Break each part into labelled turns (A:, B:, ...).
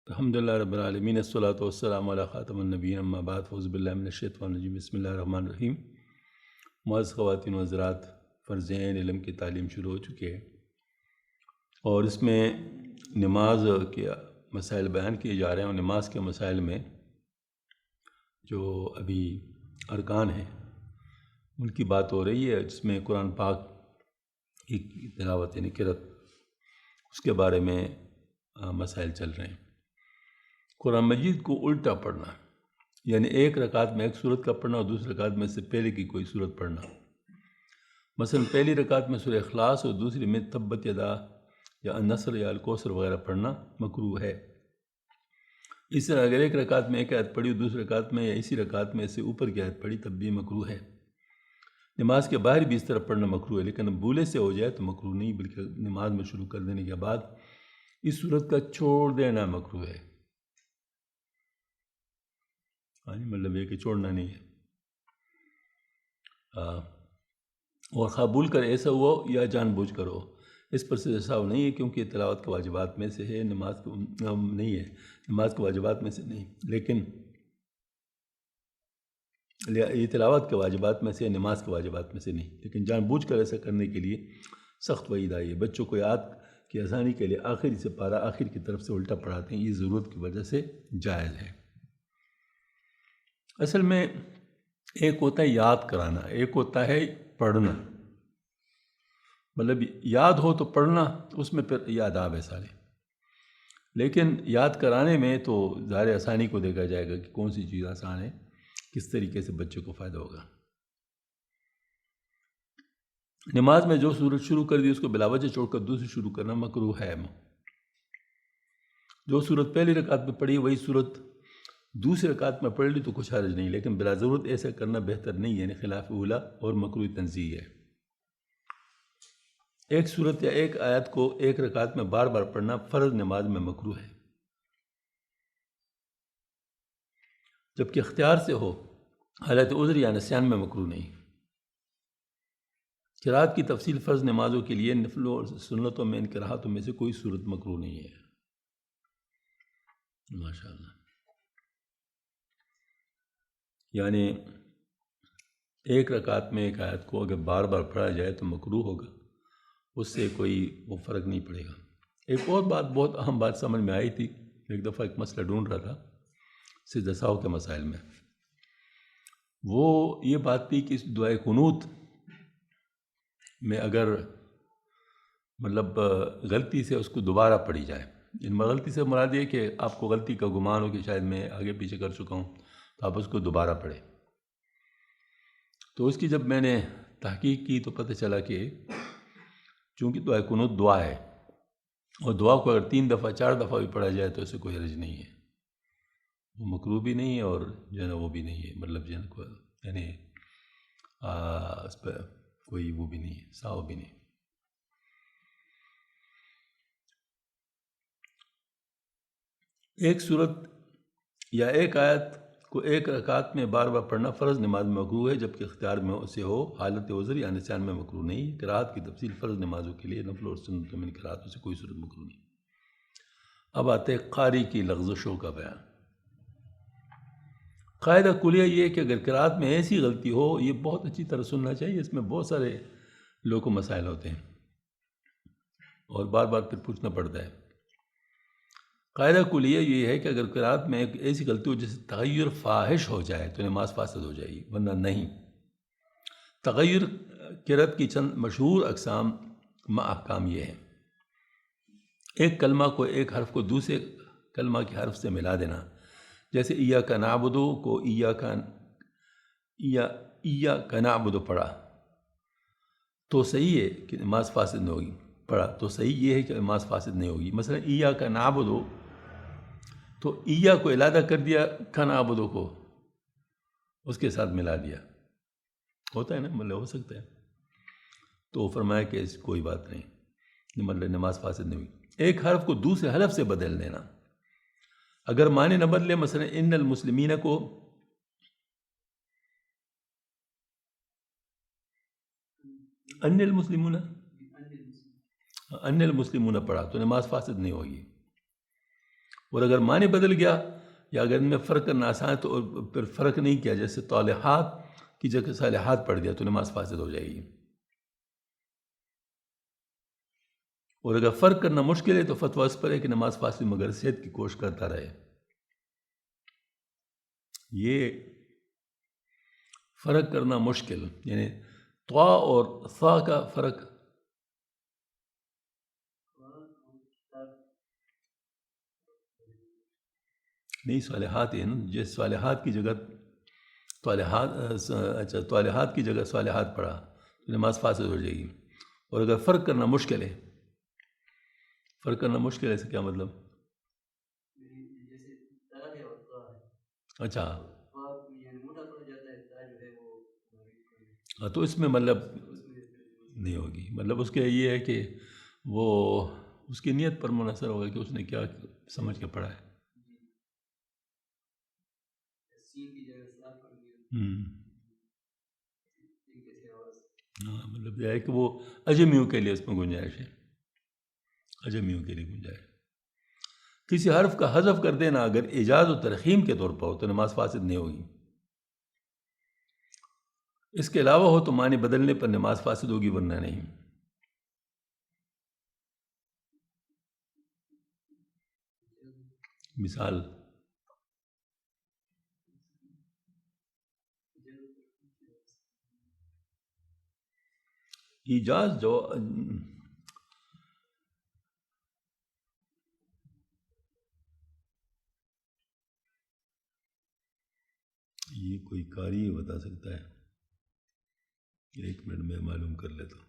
A: الحمدللہ رب العالمین الصلاۃ والسلام علی خاتم النبیین اما بعد فاعوذ باللہ من الشیطان الرجیم بسم اللہ الرحمن الرحیم۔ معزز خواتین و حضرات، فرض عین علم کی تعلیم شروع ہو چکی ہے اور اس میں نماز کے مسائل بیان کیے جا رہے ہیں، اور نماز کے مسائل میں جو ابھی ارکان ہیں ان کی بات ہو رہی ہے، جس میں قرآن پاک کی تلاوت یعنی قرأت اس کے بارے میں مسائل چل رہے ہیں۔ قرآن مجید کو الٹا پڑھنا، یعنی ایک رکعت میں ایک سورت کا پڑھنا اور دوسری رکعت میں سے پہلے کی کوئی سورت پڑھنا۔ مثلا پہلی رکعت میں سورہ اخلاص اور دوسری میں تبت یدا یا النصر یا الکوثر وغیرہ پڑھنا مکروہ ہے۔ اس طرح اگر ایک رکعت میں ایک آیت پڑھی اور دوسری رکعت میں یا اسی رکعت میں سے اوپر کی آیت پڑھی تب بھی مکروہ ہے۔ نماز کے باہر بھی اس طرح پڑھنا مکروہ ہے، لیکن بھولے سے ہو جائے تو مکروہ نہیں، بلکہ نماز میں شروع کر دینے کے بعد اس سورت کا چھوڑ دینا مکروہ ہے۔ مطلب یہ کہ چھوڑنا نہیں ہے، اور قبول کر ایسا ہوا یا جان بوجھ کر ہو، اس پر سے حساب نہیں ہے، کیونکہ یہ تلاوت کے واجبات میں سے ہے، نماز نہیں ہے، نماز کے واجبات میں سے نہیں، لیکن یہ تلاوت کے واجبات میں سے، نماز کے واجبات میں سے نہیں، لیکن جان بوجھ کر ایسا کرنے کے لیے سخت وعید آئی ہے۔ بچوں کو یاد کی آسانی کے لیے آخر سے پارہ آخر کی طرف سے الٹا پڑھاتے ہیں، یہ ضرورت کی وجہ سے جائز ہے۔ اصل میں ایک ہوتا ہے یاد کرانا، ایک ہوتا ہے پڑھنا۔ مطلب یاد ہو تو پڑھنا، اس میں پھر یہ آداب ہے سارے، لیکن یاد کرانے میں تو ظاہر آسانی کو دیکھا جائے گا کہ کون سی چیز آسان ہے، کس طریقے سے بچے کو فائدہ ہوگا۔ نماز میں جو سورت شروع کر دی اس کو بلا وجہ چھوڑ کر دوسری شروع کرنا مکروہ ہے۔ جو سورت پہلی رکعت میں پڑھی وہی سورت دوسری رکعت میں پڑھ لی تو کچھ حرج نہیں، لیکن بلا ضرورت ایسا کرنا بہتر نہیں ہے، یعنی خلاف اولا اور مکروہ تنزیہ ہے۔ ایک سورت یا ایک آیت کو ایک رکعت میں بار بار پڑھنا فرض نماز میں مکروہ ہے، جبکہ اختیار سے ہو، حالت عذر یا نسیان میں مکروہ نہیں۔ قرأت کی تفصیل فرض نمازوں کے لیے نفل اور سنتوں میں ان کراہتوں میں سے کوئی صورت مکروہ نہیں ہے۔ ماشاءاللہ، یعنی ایک رکعت میں ایک آیت کو اگر بار بار پڑھا جائے تو مکروہ ہوگا، اس سے کوئی وہ فرق نہیں پڑے گا۔ ایک اور بات، بہت اہم بات سمجھ میں آئی تھی، ایک دفعہ ایک مسئلہ ڈھونڈ رہا تھا سجدہ سہو کے مسائل میں، وہ یہ بات تھی کہ اس دعائے قنوت میں اگر مطلب غلطی سے اس کو دوبارہ پڑھی جائے، ان میں غلطی سے مراد یہ کہ آپ کو غلطی کا گمان ہو کہ شاید میں آگے پیچھے کر چکا ہوں، تو آپ اس کو دوبارہ پڑھیں۔ تو اس کی جب میں نے تحقیق کی تو پتہ چلا کہ چونکہ دعائے قنوت دعا ہے، اور دعا کو اگر 3 دفعہ 4 دفعہ بھی پڑھا جائے تو اسے کوئی حرج نہیں ہے، وہ مکروہ بھی نہیں ہے اور جو ہے نا وہ بھی نہیں ہے، مطلب جو ہے نا یعنی اس پہ کوئی وہ بھی نہیں ہے، ساو بھی نہیں۔ ایک صورت یا ایک آیت کو ایک رکعت میں بار بار پڑھنا فرض نماز میں مکروہ ہے، جبکہ اختیار میں اسے ہو، حالت عذر یا نسیان میں مکروہ نہیں۔ قرأت کی تفصیل فرض نمازوں کے لیے نفل اور سنتوں میں قرأت سے کوئی صورت مکروہ نہیں۔ اب آتے ہیں قاری کی لغزشوں کا بیان۔ قاعدہ کلیہ یہ ہے کہ اگر قرأت میں ایسی غلطی ہو، یہ بہت اچھی طرح سننا چاہیے، اس میں بہت سارے لوگوں کو مسائل ہوتے ہیں اور بار بار پھر پوچھنا پڑتا ہے۔ قاعدہ کلیہ یہ ہے کہ اگر قرأت میں ایک ایسی غلطی ہو جیسے تغیر فاحش ہو جائے تو نماز فاسد ہو جائے گی، ورنہ نہیں۔ تغیر قرأت کی چند مشہور اقسام احکام یہ ہیں: ایک کلمہ کو، ایک حرف کو دوسرے کلمہ کے حرف سے ملا دینا، جیسے ایاک نعبد کو ایاک نعبد پڑھا تو صحیح ہے کہ نماز فاسد نہیں ہوگی، پڑھا تو صحیح یہ ہے کہ نماز فاسد نہیں ہوگی۔ مثلا ایاک نعبد تو ایا کو علیحدہ کر دیا، نعبد کو اس کے ساتھ ملا دیا، ہوتا ہے نا، مطلب ہو سکتا ہے، تو فرمایا کہ اس کوئی بات نہیں، مطلب نماز فاسد نہیں ہوئی۔ ایک حرف کو دوسرے حرف سے بدل دینا، اگر معنی نہ بدلے، مثلا ان المسلمین کو ان المسلمون پڑھا تو نماز فاسد نہیں ہوگی۔ اور اگر معنی بدل گیا یا اگر ان میں فرق کرنا آسان ہے تو پھر فرق نہیں کیا، جیسے طالحات کی جگہ صالحات پڑھ دیا تو نماز فاسد ہو جائے گی. اور اگر فرق کرنا مشکل ہے تو فتویٰ اس پر ہے کہ نماز فاسد مگر صحت کی کوشش کرتا رہے. یہ فرق کرنا مشکل، یعنی طا اور ثا کا فرق نہیں، صالحات ہے نا، جیسے صالحات کی جگہ طالحات کی جگہ صالحات پڑھا تو نماز فاسد ہو جائے گی. اور اگر فرق کرنا مشکل ہے، فرق کرنا مشکل ہے اس کا کیا مطلب؟ اچھا ہاں، تو اس میں مطلب نہیں ہوگی، مطلب اس کے یہ ہے کہ وہ اس کی نیت پر منحصر ہوگا کہ اس نے کیا سمجھ کے پڑھا ہے. ہاں، مطلب یہ ہے کہ وہ اجمیوں کے لیے اس میں گنجائش ہے، اجمیوں کے لیے گنجائش. کسی حرف کا حذف کر دینا اگر ایجاز و ترخیم کے طور پر ہو تو نماز فاسد نہیں ہوگی. اس کے علاوہ ہو تو معنی بدلنے پر نماز فاسد ہوگی ورنہ نہیں. مثال ایجاز جو یہ کوئی قاری بتا سکتا ہے؟ ایک منٹ میں معلوم کر لیتا ہوں.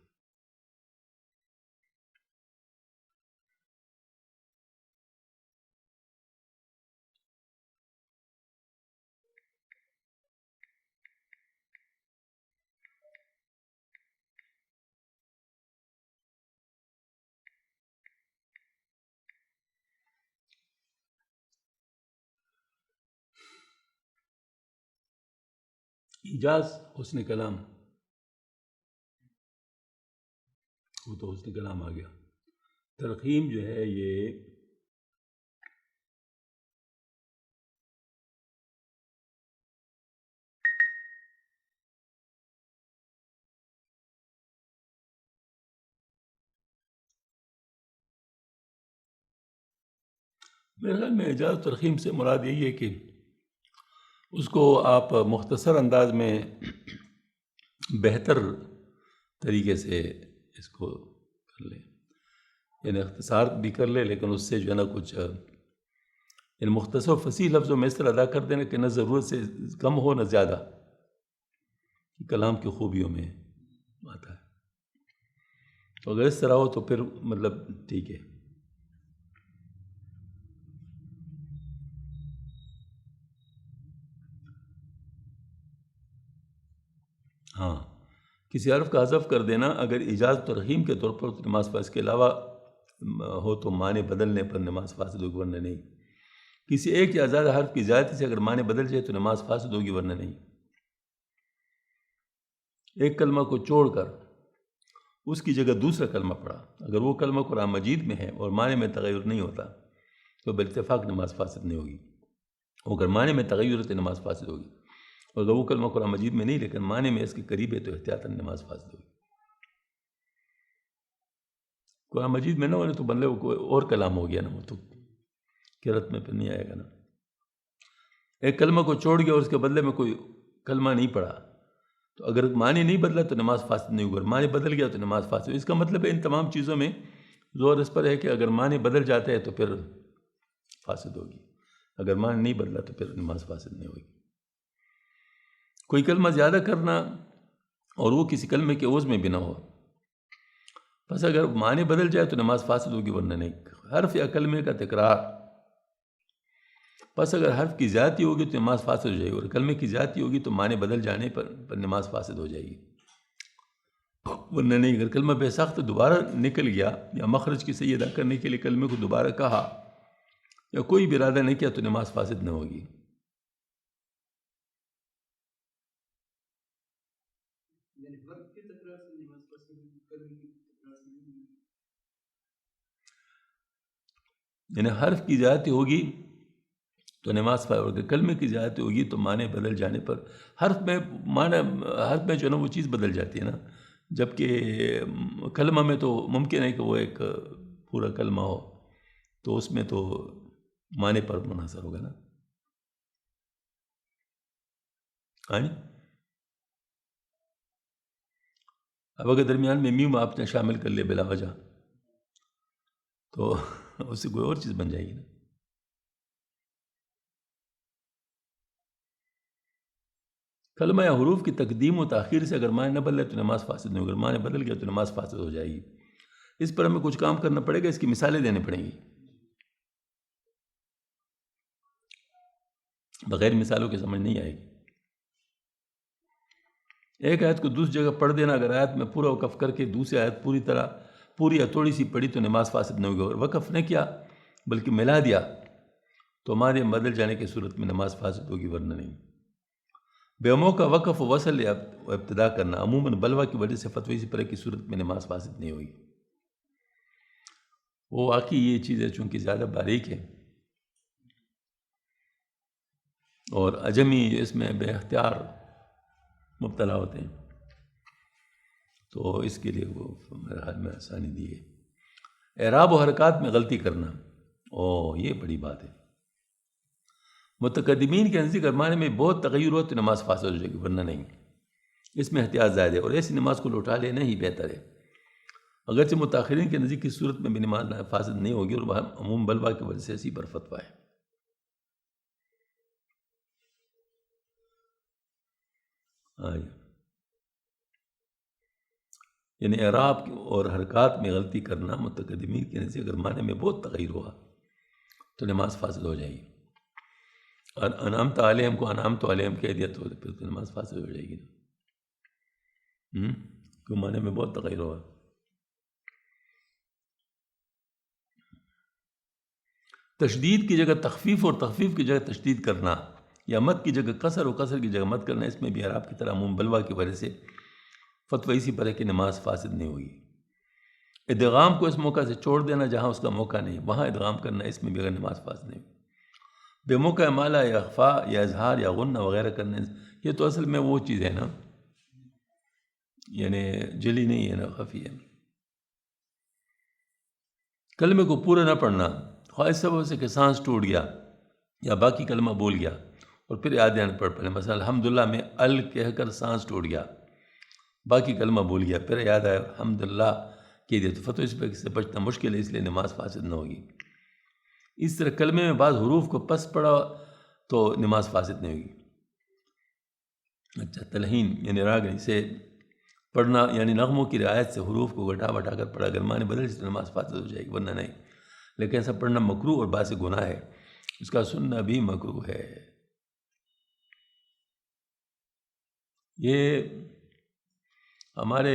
A: ایجاز حسن کلام، وہ تو حسن کلام آ گیا. ترخیم جو ہے یہ میرے خیال میں اعجاز ترخیم سے مراد یہی ہے کہ اس کو آپ مختصر انداز میں بہتر طریقے سے اس کو کر لیں، یعنی اختصار بھی کر لے لیکن اس سے جو ہے نا کچھ یعنی مختصر فصیح لفظوں میں اس طرح ادا کر دینا کہ نہ ضرورت سے کم ہو نہ زیادہ، کلام کی خوبیوں میں آتا ہے. تو اگر اس طرح ہو تو پھر مطلب ٹھیک ہے. ہاں، کسی حرف کا حذف کر دینا اگر ایجاز ترخیم کے طور پر نماز فاسد، اس کے علاوہ ہو تو معنی بدلنے پر نماز فاسد ہوگی ورنہ نہیں. کسی ایک یا زیادہ حرف کی زیادتی سے اگر معنی بدل جائے تو نماز فاسد ہوگی ورنہ نہیں. ایک کلمہ کو چھوڑ کر اس کی جگہ دوسرا کلمہ پڑھا، اگر وہ کلمہ قرآن مجید میں ہے اور معنی میں تغیر نہیں ہوتا تو بالاتفاق نماز فاسد نہیں ہوگی. اگر معنی میں تغیر ہے تو نماز فاسد ہوگی، اور اگر وہ کلمہ قرآن مجید میں نہیں لیکن معنی میں اس کے قریب ہے تو احتیاطاً نماز فاسد ہوگی. قرآن مجید میں نہ ہونے تو بندے وہ کوئی اور کلام ہو گیا نا، وہ تو قرأت میں پھر نہیں آئے گا نا. ایک کلمہ کو چھوڑ گیا اور اس کے بدلے میں کوئی کلمہ نہیں پڑھا تو اگر معنی نہیں بدلا تو نماز فاسد نہیں ہوگی، معنی بدل گیا تو نماز فاسد. اس کا مطلب ہے ان تمام چیزوں میں زور اس پر ہے کہ اگر معنی بدل جاتا ہے تو پھر فاسد ہوگی، اگر معنی نہیں بدلا تو پھر نماز فاسد نہیں ہوگی. کوئی کلمہ زیادہ کرنا اور وہ کسی کلمے کے عوض میں بھی نہ ہو، بس اگر معنی بدل جائے تو نماز فاسد ہوگی ورنہ نہیں. حرف یا کلمے کا تکرار، بس اگر حرف کی زیادتی ہوگی تو نماز فاسد ہو جائے گی، اور کلمے کی زیادتی ہوگی تو معنی بدل جانے پر نماز فاسد ہو جائے گی ورنہ نہیں. اگر کلمہ بے ساختہ دوبارہ نکل گیا یا مخرج کی صحیح ادا کرنے کے لیے کلمے کو دوبارہ کہا یا کوئی بھی ارادہ نہیں کیا تو نماز فاسد نہ ہوگی. یعنی حرف کی زیادتی ہوگی تو نماز فائدہ ہوگی، کلمے کی زیادتی ہوگی تو معنی بدل جانے پر حرف میں جو ہے نا وہ چیز بدل جاتی ہے نا، جبکہ کلمہ میں تو ممکن ہے کہ وہ ایک پورا کلمہ ہو، تو اس میں تو معنی پر منحصر ہوگا نا۔ ہاں جی، اب اگر درمیان میں میم آپ نے شامل کر لیا بلا وجہ تو اس سے کوئی اور چیز بن جائے گی نا۔ کلمہ یا حروف کی تقدیم و تاخیر سے اگر معنی نہ بدلے تو نماز فاسد نہیں ہوگی، اگر معنی بدل گیا تو نماز فاسد ہو جائے گی۔ اس پر ہمیں کچھ کام کرنا پڑے گا، اس کی مثالیں دینے پڑیں گی، بغیر مثالوں کے سمجھ نہیں آئے گی۔ ایک آیت کو دوسری جگہ پڑھ دینا، اگر آیت میں پورا وقف کر کے دوسری آیت پوری یا تھوڑی سی پڑھی تو نماز فاسد نہیں ہوگی، اور وقف نہیں کیا بلکہ ملا دیا تو ہمارے بدل جانے کی صورت میں نماز فاسد ہوگی، ورنہ نہیں۔ بے موقع وقف و وصل یا ابتدا کرنا عموماً بلوہ کی وجہ سے فتوی سے پرے کی صورت میں نماز فاسد نہیں ہوگی۔ وہ واقعی یہ چیزیں چونکہ زیادہ باریک ہے اور عجمی اس میں بے اختیار مبتلا ہوتے ہیں، تو اس کے لیے وہ میرے حال میں آسانی دی ہے۔ اعراب و حرکات میں غلطی کرنا، یہ بڑی بات ہے۔ متقدمین کے نزدیک معنی میں بہت تغیر ہو تو نماز فاسد ہو جائے گی، ورنہ نہیں۔ اس میں احتیاط زائد ہے، اور ایسی نماز کو لوٹا لینا ہی بہتر ہے۔ اگرچہ متاخرین کے نزدیک کی صورت میں بھی نماز فاسد نہیں ہوگی، اور عموم بلوہ کی وجہ سے اسی پر فتویٰ ہے۔ یعنی اعراب اور حرکات میں غلطی کرنا متقدمین کے نزدیک اگر معنی میں بہت تغیر ہوا تو نماز فاسد ہو جائے گی، اور انعمت علیہم کو انعمت علیہم کہہ دیا تو پھر تو نماز فاسد ہو جائے گی نا، کیوں معنی میں بہت تغیر ہوا۔ تشدید کی جگہ تخفیف اور تخفیف کی جگہ تشدید کرنا، یا مد کی جگہ قصر اور قصر کی جگہ مد کرنا، اس میں بھی اعراب کی طرح عموم بلوہ کی وجہ سے فتویٰ اسی پر ہے کہ نماز فاسد نہیں ہوگی۔ ادغام کو اس موقع سے چھوڑ دینا جہاں اس کا موقع نہیں، وہاں ادغام کرنا، اس میں بھی اگر نماز فاسد نہیں ہوگی۔ بے موقع امالہ یا اخفاء یا اظہار یا غنہ وغیرہ کرنے، یہ تو اصل میں وہ چیز ہے نا، یعنی جلی نہیں ہے نا، خفی ہے۔ کلمے کو پورا نہ پڑھنا، خواہ اس سبب سے کہ سانس ٹوٹ گیا یا باقی کلمہ بول گیا اور پھر یاد آنے پڑھ پڑے، مثلا الحمدللہ میں ال کہہ کر سانس ٹوٹ گیا، باقی کلمہ بول گیا، پھر یاد آیا الحمدللہ کہہ دیا، تو فتوی سے بچنا مشکل ہے، اس لیے نماز فاسد نہ ہوگی۔ اس طرح کلمے میں بعض حروف کو پس پڑا تو نماز فاسد نہیں ہوگی۔ اچھا، تلحین یعنی راگنی سے پڑھنا، یعنی نغموں کی رعایت سے حروف کو گھٹا بٹا کر پڑھا، اگر معنی بدل سے نماز فاسد ہو جائے گی، ورنہ نہیں۔ لیکن ایسا پڑھنا مکروہ اور باعث گناہ ہے، اس کا سننا بھی مکروہ ہے۔ یہ ہمارے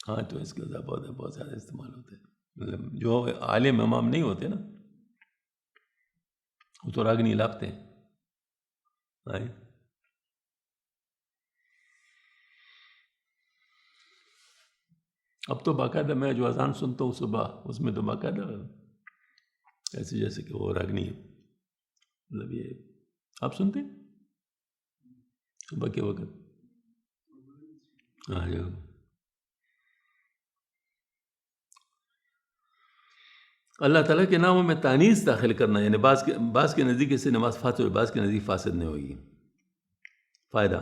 A: ہاں تو اس کا بہت زیادہ استعمال ہوتا ہے، مطلب جو عالم امام نہیں ہوتے نا وہ تو راگنی لاپتے ہیں۔ اب تو باقاعدہ میں جو اذان سنتا ہوں صبح، اس میں تو باقاعدہ ایسے جیسے کہ وہ راگنی ہے، مطلب یہ آپ سنتے ہیں صبح کے وقت؟ ہاں جو اللہ تعالیٰ کے ناموں میں تانیث داخل کرنا، یعنی بعض کے نزدیک اس سے نماز فاسد ہوئی، بعض کے نزدیک فاسد نہیں ہوگی۔ فائدہ،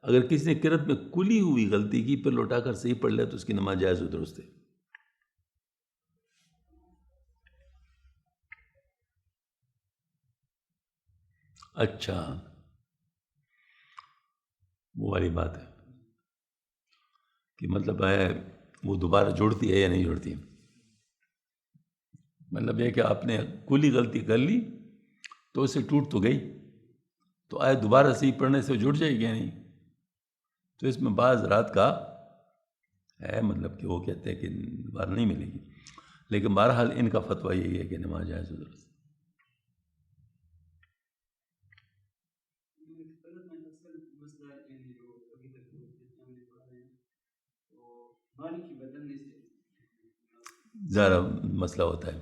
A: اگر کسی نے قرأت میں کلی ہوئی غلطی کی پھر لوٹا کر صحیح پڑھ لیا تو اس کی نماز جائز و درست ہے۔ اچھا، وہ والی بات ہے کہ مطلب ہے وہ دوبارہ جوڑتی ہے یا نہیں جوڑتی، مطلب یہ کہ آپ نے کلی غلطی کر لی تو اس سے ٹوٹ تو گئی، تو آئے دوبارہ صحیح پڑھنے سے جڑ جائے گی یا نہیں، تو اس میں بعض رات کا ہے، مطلب کہ وہ کہتے ہیں کہ دوبارہ نہیں ملے گی، لیکن بہرحال ان کا فتویٰ یہی ہے کہ نماز جائز و درست۔ زیادہ مسئلہ ہوتا ہے،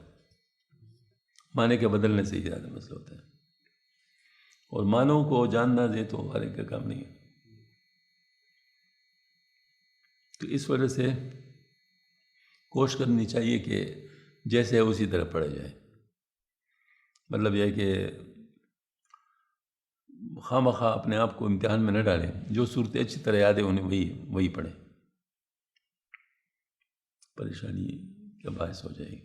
A: معنی کے بدلنے سے ہی زیادہ مسئلہ ہوتا ہے، اور معنوں کو جاننا دے تو ہر ایک کا کام نہیں ہے۔ تو اس وجہ سے کوشش کرنی چاہیے کہ جیسے ہے اسی طرح پڑھا جائے، مطلب یہ کہ خواہ مخواہ اپنے آپ کو امتحان میں نہ ڈالیں، جو صورتیں اچھی طرح یاد ہے انہیں وہی پڑھیں، پریشانی کا باعث ہو جائے گی۔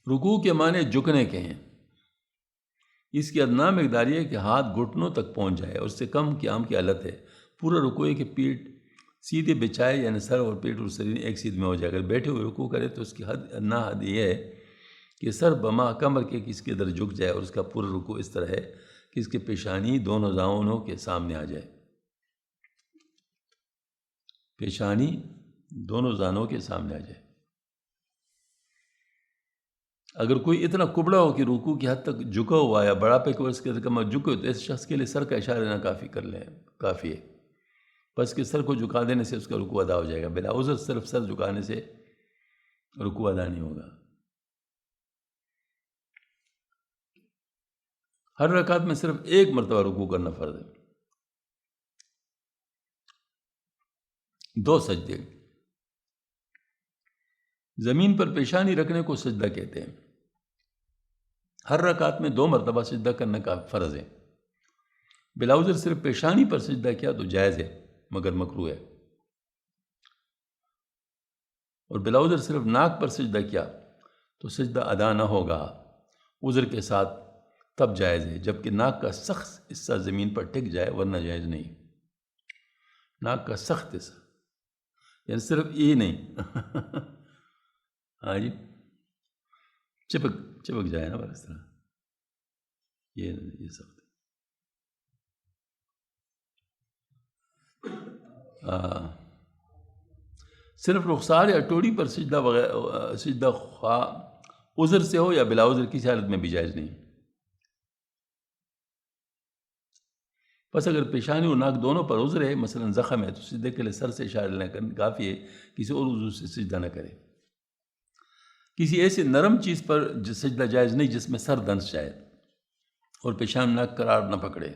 A: رکوع کے معنی جھکنے کے ہیں، اس کی ادنا مقدار یہ ہے کہ ہاتھ گھٹنوں تک پہنچ جائے، اور اس سے کم قیام کی حالت ہے۔ پورا رکوع ہے کہ پیٹھ سیدھے بچھائے، یعنی سر اور پیٹھ اور سرین ایک سیدھ میں ہو جائے۔ اگر بیٹھے ہوئے رکوع کرے تو اس کی ادنا حد یہ ہے کہ سر بما کمر کے اس کے ادھر جھک جائے، اور اس کا پورا رکوع اس طرح ہے کہ اس کی پیشانی دونوں زانوں کے سامنے آ جائے، پیشانی دونوں زانوں کے سامنے آ جائے۔ اگر کوئی اتنا کبڑا ہو کہ رکوع کی حد تک جھکا ہوا یا بڑھاپے کی وجہ سے کم جھکے تو ایسے شخص کے لیے سر کا اشارہ دینا کافی ہے، بس کہ سر کو جھکا دینے سے اس کا رکوع ادا ہو جائے گا، بلا عذر صرف سر جھکانے سے رکوع ادا نہیں ہوگا۔ ہر رکعت میں صرف ایک مرتبہ رکوع کرنا فرض ہے۔ 2 سجدے، زمین پر پیشانی رکھنے کو سجدہ کہتے ہیں۔ ہر رکعت میں 2 مرتبہ سجدہ کرنے کا فرض ہے۔ بلا عذر صرف پیشانی پر سجدہ کیا تو جائز ہے مگر مکروہ ہے، اور بلا عذر صرف ناک پر سجدہ کیا تو سجدہ ادا نہ ہوگا، عذر کے ساتھ تب جائز ہے جبکہ ناک کا سخت حصہ زمین پر ٹک جائے، ورنہ جائز نہیں۔ ناک کا سخت حصہ یعنی صرف یہ نہیں ہاں جی، چپک جائے نا اس طرح، یہ سخت صرف رخسار یا ٹوڑی پر سجدہ خواہ عذر سے ہو یا بلا عذر کسی حالت میں بھی جائز نہیں۔ بس اگر پیشانی اور ناک دونوں پر عذر ہے، مثلا زخم ہے، تو سجدے کے لیے سر سے اشارہ لینا کافی ہے، کسی اور عضو سے سجدہ نہ کرے۔ کسی ایسے نرم چیز پر سجدہ جائز نہیں جس میں سر دنس جائے اور پیشانی ناک قرار نہ پکڑے،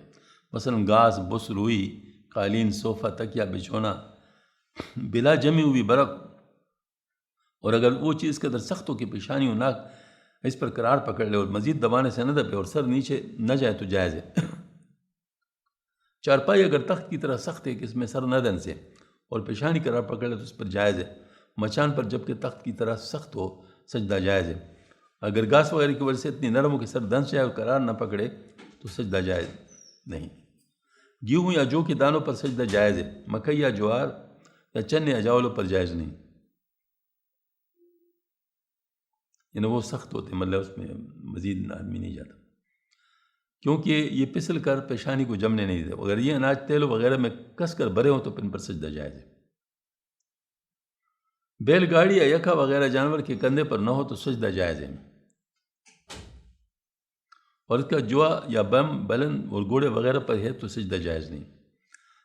A: مثلا گھاس، بس، روئی، قالین، صوفہ، تکیہ، بچھونا، بلا جمی ہوئی برف، اور اگر وہ چیز قدر سخت ہو کہ پیشانی و ناک اس پر قرار پکڑ لے اور مزید دبانے سے نہ دبے اور سر نیچے نہ جائے تو جائز ہے۔ چارپائی اگر تخت کی طرح سخت ہے کہ اس میں سر نہ دنسے اور پیشانی قرار پکڑ لے تو اس پر جائز ہے۔ مچان پر جبکہ تخت کی طرح سخت ہو سجدہ جائز ہے۔ اگر گھاس وغیرہ کی وجہ سے اتنی نرم ہو کہ سر دنس جائے اور قرار نہ پکڑے تو سجدہ جائز نہیں۔ گیہوں یا جو کے دانوں پر سجدہ جائز ہے، مکئی یا جوار یا چنے یا چاولوں پر جائز نہیں، یعنی وہ سخت ہوتے، مطلب اس میں مزید آدمی نہیں جاتا، کیونکہ یہ پسل کر پیشانی کو جمنے نہیں دیتے۔ اگر یہ اناج تیل وغیرہ میں کس کر بھرے ہوں تو ان پر سجدہ جائز ہے۔ بیل گاڑی یا یکا وغیرہ جانور کے کندھے پر نہ ہو تو سجدہ جائز ہے، اور اس کا جوا یا بم، بلن اور گھوڑے وغیرہ پر ہے تو سجدہ جائز نہیں۔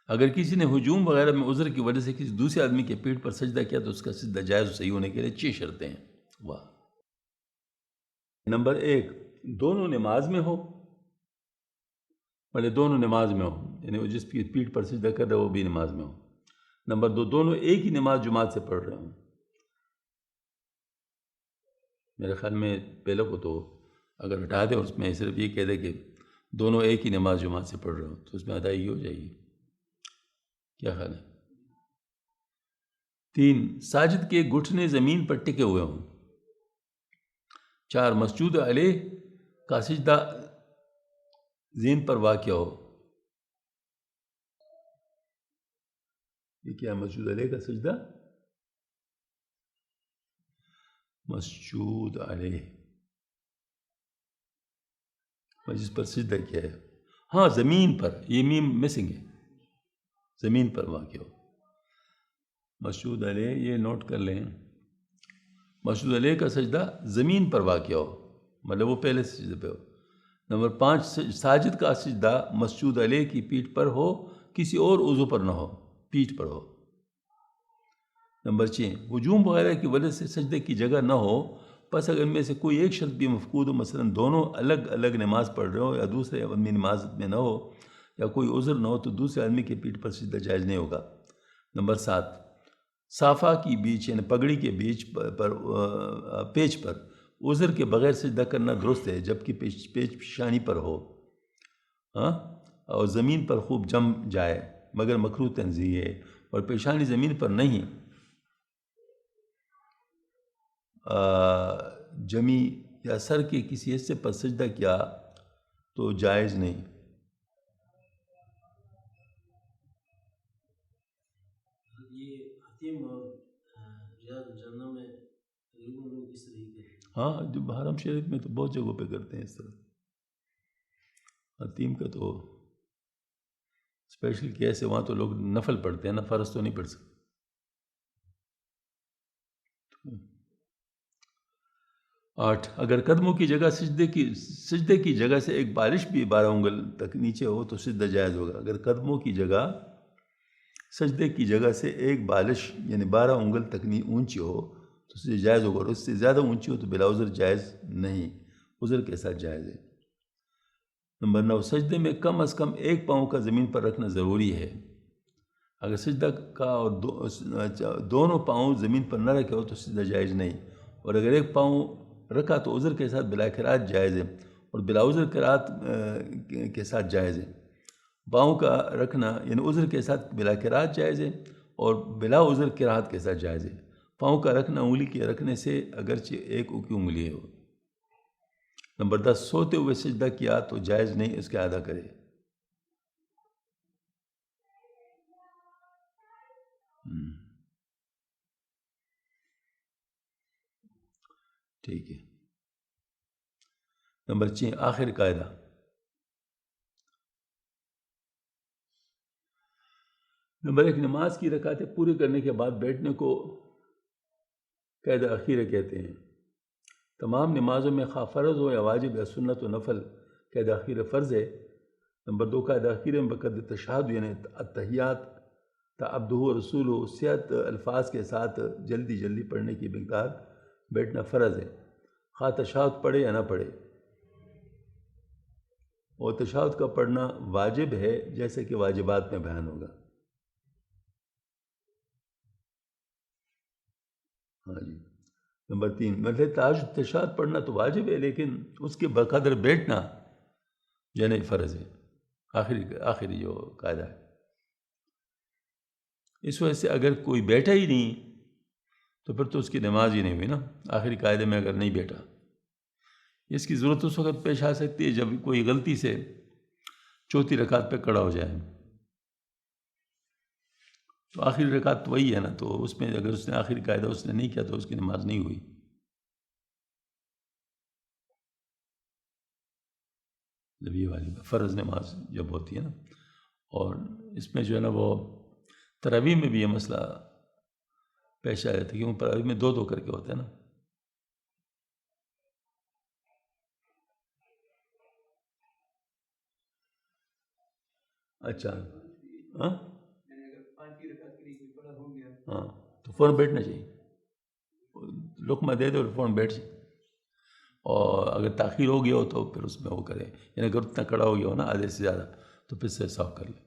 A: اگر کسی نے ہجوم وغیرہ میں عذر کی وجہ سے کسی دوسرے آدمی کے پیٹھ پر سجدہ کیا تو اس کا سجدہ جائز صحیح ہونے کے لیے 6 شرطیں ہیں۔ واہ۔ نمبر 1، دونوں نماز میں ہو، دونوں نماز میں ہو، یعنی جس کی پیٹھ پر سجدہ کر رہے وہ بھی نماز میں ہو۔ نمبر 2، دونوں ایک ہی نماز جماعت سے پڑھ رہے ہوں۔ میرے خیال میں پہلے کو تو اگر ہٹا دے اور اس میں صرف یہ کہہ دے کہ دونوں ایک ہی نماز جماعت سے پڑھ رہے ہوں تو اس میں ادائیگی ہو جائے گی، کیا خیال ہے؟ 3، ساجد کے گھٹنے زمین پر ٹکے ہوئے ہوں۔ 4، مسجود علیہ کا سجدہ زین پر واقع ہو۔ یہ کیا ہے مسجود علیہ کا سجدہ؟ مسجود علیہ جس پر سجدہ کیا ہے، ہاں زمین پر، یہ میم مسنگ ہے، زمین پر واقع ہو۔ مسجود علیہ، یہ نوٹ کر لیں، مسجود علیہ کا سجدہ زمین پر واقع ہو، مطلب وہ پہلے سجدے پہ ہو، نمبر 5 ساجد کا سجدہ مسجود علیہ کی پیٹھ پر ہو، کسی اور عضو پر نہ ہو، پیٹھ پر ہو۔ نمبر 6 ہجوم وغیرہ کی وجہ سے سجدے کی جگہ نہ ہو، پس اگر ان میں سے کوئی ایک شرط بھی مفقود ہو، مثلا دونوں الگ الگ نماز پڑھ رہے ہو یا دوسرے آدمی نماز میں نہ ہو یا کوئی عذر نہ ہو، تو دوسرے آدمی کے پیٹھ پر سجدہ جائز نہیں ہوگا۔ نمبر 7 صافہ کی بیچ یعنی پگڑی کے بیچ پر پیچ پر عذر کے بغیر سجدہ کرنا درست ہے، جبکہ پیچ پیشانی پر ہو، ہاں، اور زمین پر خوب جم جائے، مگر مکروہ تنزیہ ہے، اور پیشانی زمین پر نہیں جمی یا سر کے کسی حصے پر سجدہ کیا تو جائز نہیں۔ ہاں، جو حرم شریف میں تو بہت جگہوں پہ کرتے ہیں اس طرح۔ حتیم کا تو اسپیشل کیس ہے، وہاں تو لوگ نفل پڑھتے ہیں نا، فرض تو نہیں پڑھ سکتے۔ 8 اگر قدموں کی جگہ سجدے کی جگہ سے ایک بالش بھی 12 انگل تک نیچے ہو تو سجدہ جائز ہوگا۔ اگر قدموں کی جگہ سجدے کی جگہ سے ایک بالش یعنی 12 انگل تک اونچی ہو تو سجدہ جائز ہوگا، اور اس سے زیادہ اونچی ہو تو بلا عذر جائز نہیں، عذر کے ساتھ جائز ہے۔ نمبر 9 سجدے میں کم از کم ایک پاؤں کا زمین پر رکھنا ضروری ہے۔ اگر سجدہ کا اور دونوں پاؤں زمین پر نہ رکھے ہو تو سجدہ جائز نہیں، اور اگر ایک پاؤں رکھا تو عذر کے ساتھ بلا قرات جائز ہے، اور بلا عذر قرات کے ساتھ جائز ہے۔ پاؤں کا رکھنا یعنی عذر کے ساتھ بلا قرات جائز ہے، اور بلا عذر قرات کے ساتھ جائز ہے۔ پاؤں کا رکھنا انگلی کے رکھنے سے اگرچہ ایک کی انگلی ہو۔ نمبر 10 سوتے ہوئے سجدہ کیا تو جائز نہیں، اس کا اعادہ کرے۔ ٹھیک ہے۔ نمبر 6 آخر قاعدہ۔ نمبر 1 نماز کی رکعتیں پوری کرنے کے بعد بیٹھنے کو قاعدہ اخیرہ کہتے ہیں۔ تمام نمازوں میں خواہ فرض ہو یا واجب یا سنت و نفل، قاعدہ اخیرہ فرض ہے۔ نمبر 2 قاعدہ اخیرہ میں بقدر تشہد یعنی التحیات تا عبدہ و رسولہ صحت الفاظ کے ساتھ جلدی جلدی پڑھنے کی مقدار بیٹھنا فرض ہے، خواہ تشہد پڑھے یا نہ پڑھے۔ اور تشہد کا پڑھنا واجب ہے، جیسے کہ واجبات میں بیان ہوگا۔ ہاں جی۔ نمبر 3 مطلب تشہد پڑھنا تو واجب ہے، لیکن اس کے بقدر بیٹھنا یعنی فرض ہے، آخری جو قاعدہ ہے۔ اس وجہ سے اگر کوئی بیٹھا ہی نہیں تو پھر تو اس کی نماز ہی نہیں ہوئی نا، آخری قاعدے میں اگر نہیں بیٹھا۔ اس کی ضرورت اس وقت پیش آ سکتی ہے جب کوئی غلطی سے چوتھی رکعت پہ کھڑا ہو جائے، تو آخری رکعت تو وہی ہے نا، تو اس میں اگر اس نے آخری قاعدہ اس نے نہیں کیا تو اس کی نماز نہیں ہوئی۔ جب یہ والی فرض نماز جب ہوتی ہے نا، اور اس میں جو ہے نا وہ تراویح میں بھی یہ مسئلہ پیش آ جاتا ہے، کیونکہ تراویح میں دو کر کے ہوتے ہیں نا۔ اچھا، ہاں ہاں، تو فوراً بیٹھنا چاہیے، لقمہ دے دے اور فوراً بیٹھ جائے، اور اگر تاخیر ہو گیا ہو تو پھر اس میں وہ کرے، یعنی اگر اتنا کھڑا ہو گیا ہو نا آدھے سے زیادہ تو پھر سے صاف کر لے۔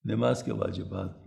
A: نماز کے واجبات۔